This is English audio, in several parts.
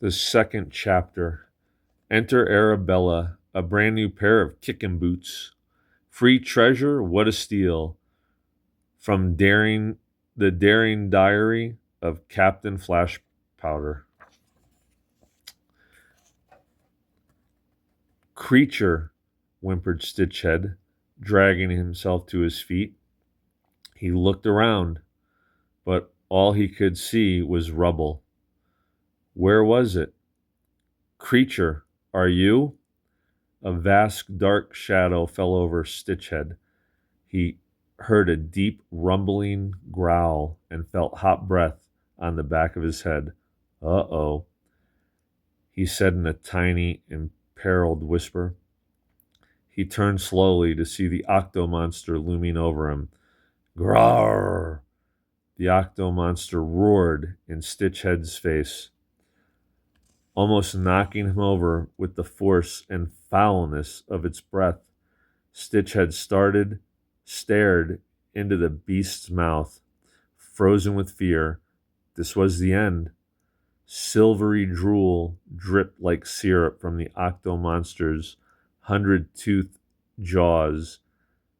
The second chapter. Enter Arabella, a brand new pair of kicking boots. Free treasure, what a steal. From the daring diary of Captain Flashpowder. Creature, whimpered Stitchhead, dragging himself to his feet. He looked around, but all he could see was rubble. Where was it? Creature, are you? A vast dark shadow fell over Stitchhead. He heard a deep rumbling growl and felt hot breath on the back of his head. Uh-oh, he said in a tiny, imperiled whisper. He turned slowly to see the octo-monster looming over him. Grrr! The octo-monster roared in Stitchhead's face, almost knocking him over with the force and foulness of its breath. Stitchhead stared into the beast's mouth, frozen with fear. This was the end. Silvery drool dripped like syrup from the octo-monster's 100-toothed jaws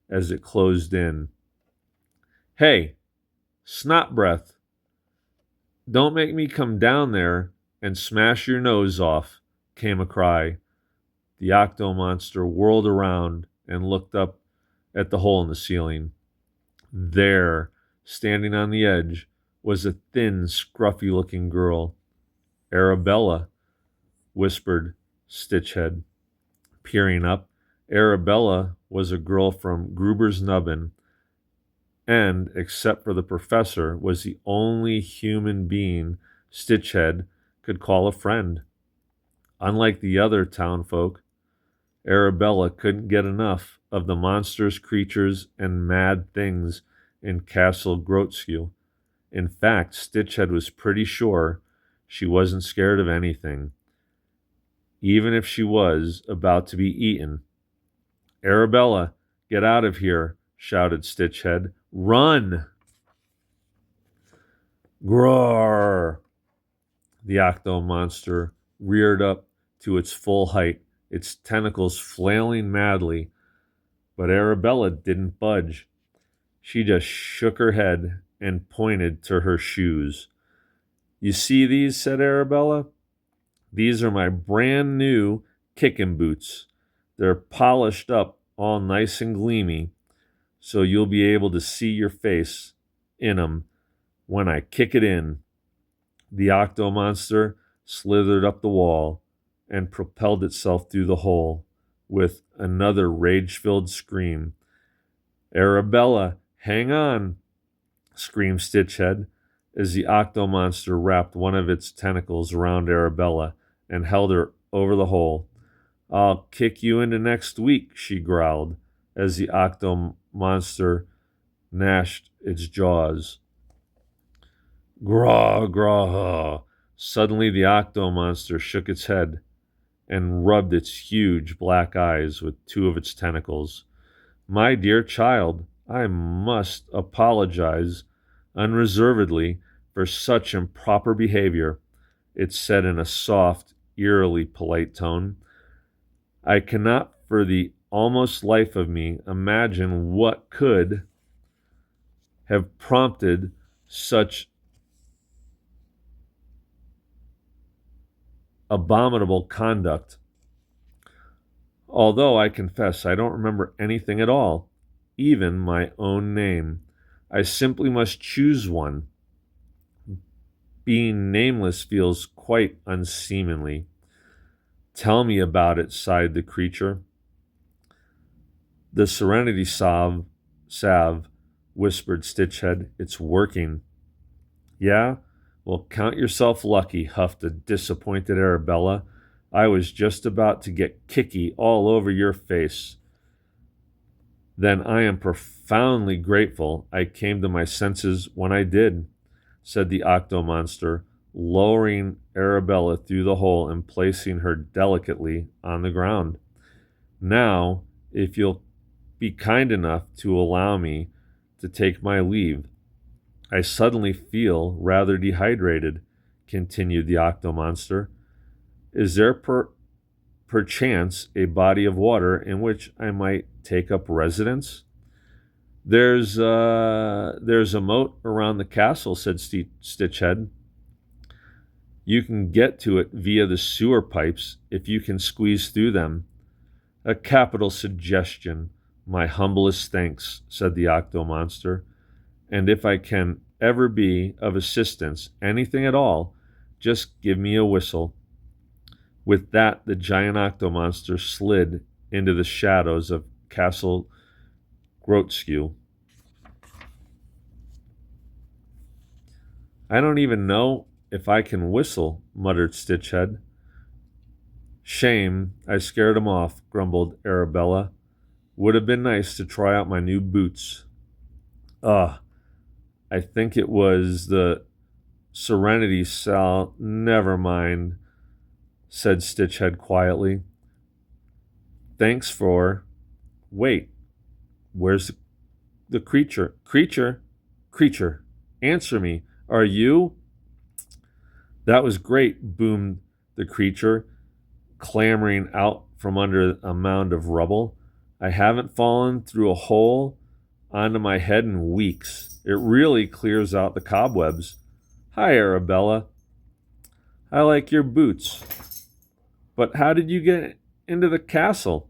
as it closed in. Hey, snot breath, don't make me come down there and smash your nose off, came a cry. The octo-monster whirled around and looked up at the hole in the ceiling. There, standing on the edge, was a thin, scruffy-looking girl. Arabella, whispered Stitchhead, peering up. Arabella was a girl from Gruber's Nubbin, and, except for the professor, was the only human being Stitchhead could call a friend. Unlike the other townfolk, Arabella couldn't get enough of the monstrous creatures and mad things in Castle Grotskew. In fact, Stitchhead was pretty sure she wasn't scared of anything, even if she was about to be eaten. Arabella, get out of here, shouted Stitchhead. Run! Groar! The octo-monster reared up to its full height, its tentacles flailing madly, but Arabella didn't budge. She just shook her head and pointed to her shoes. You see these, said Arabella. These are my brand new kicking boots. They're polished up, all nice and gleamy, so you'll be able to see your face in 'em when I kick it in. The octo-monster slithered up the wall and propelled itself through the hole with another rage-filled scream. Arabella, hang on, screamed Stitchhead as the octo-monster wrapped one of its tentacles around Arabella and held her over the hole. I'll kick you into next week, she growled as the octo-monster gnashed its jaws. Graw, graw. Suddenly the octo-monster shook its head and rubbed its huge black eyes with two of its tentacles. My dear child, I must apologize unreservedly for such improper behavior, it said in a soft, eerily polite tone. I cannot for the almost life of me imagine what could have prompted such abominable conduct. Although I confess I don't remember anything at all, even my own name. I simply must choose one. Being nameless feels quite unseemly. Tell me about it, sighed the creature. The serenity salve, whispered Stitchhead. It's working. Yeah? Well, count yourself lucky, huffed a disappointed Arabella. I was just about to get kicky all over your face. Then I am profoundly grateful I came to my senses when I did, said the octo-monster, lowering Arabella through the hole and placing her delicately on the ground. Now, if you'll be kind enough to allow me to take my leave, I suddenly feel rather dehydrated, continued the octo-monster. Is there perchance a body of water in which I might take up residence? There's a moat around the castle, said Stitchhead. You can get to it via the sewer pipes if you can squeeze through them. A capital suggestion. My humblest thanks, said the octo-monster. And if I can ever be of assistance, anything at all, just give me a whistle. With that, the giant octo-monster slid into the shadows of Castle Grotskew. I don't even know if I can whistle, muttered Stitchhead. Shame, I scared him off, grumbled Arabella. Would have been nice to try out my new boots. I think it was the Serenity Cell. Never mind, said Stitchhead quietly. Thanks for... Wait, where's the creature? Creature, answer me. Are you... That was great, boomed the creature, clambering out from under a mound of rubble. I haven't fallen through a hole onto my head in weeks. It really clears out the cobwebs. Hi, Arabella. I like your boots. But how did you get into the castle?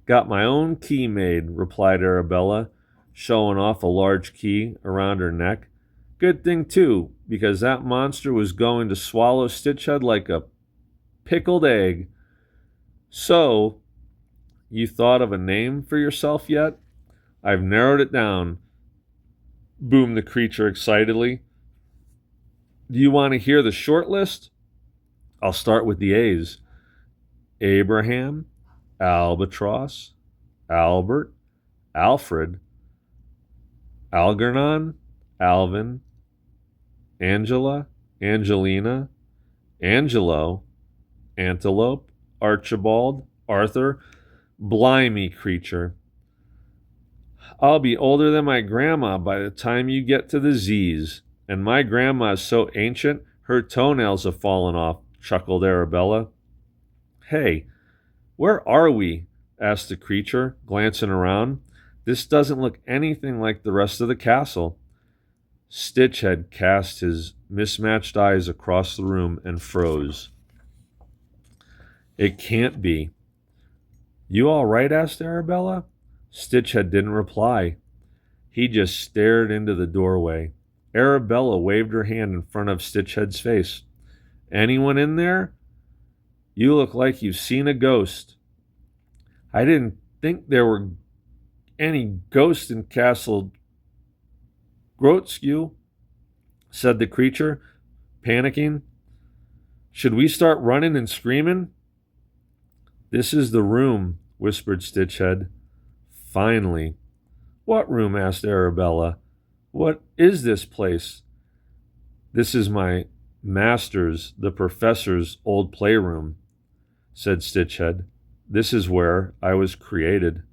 Got my own key made, replied Arabella, showing off a large key around her neck. Good thing, too, because that monster was going to swallow Stitchhead like a pickled egg. So, you thought of a name for yourself yet? I've narrowed it down, boomed the creature excitedly. Do you want to hear the short list? I'll start with the A's. Abraham, Albatross, Albert, Alfred, Algernon, Alvin, Angela, Angelina, Angelo, Antelope, Archibald, Arthur. Blimey, creature. I'll be older than my grandma by the time you get to the Z's. And my grandma is so ancient, her toenails have fallen off, chuckled Arabella. Hey, where are we? Asked the creature, glancing around. This doesn't look anything like the rest of the castle. Stitchhead cast his mismatched eyes across the room and froze. It can't be. You all right? Asked Arabella. Stitchhead didn't reply. He just stared into the doorway. Arabella waved her hand in front of Stitchhead's face. Anyone in there? You look like you've seen a ghost. I didn't think there were any ghosts in Castle Grotskew, said the creature, panicking. Should we start running and screaming? This is the room, whispered Stitchhead. Finally. What room? Asked Arabella. What is this place? This is my master's, the professor's, old playroom, said Stitchhead. This is where I was created.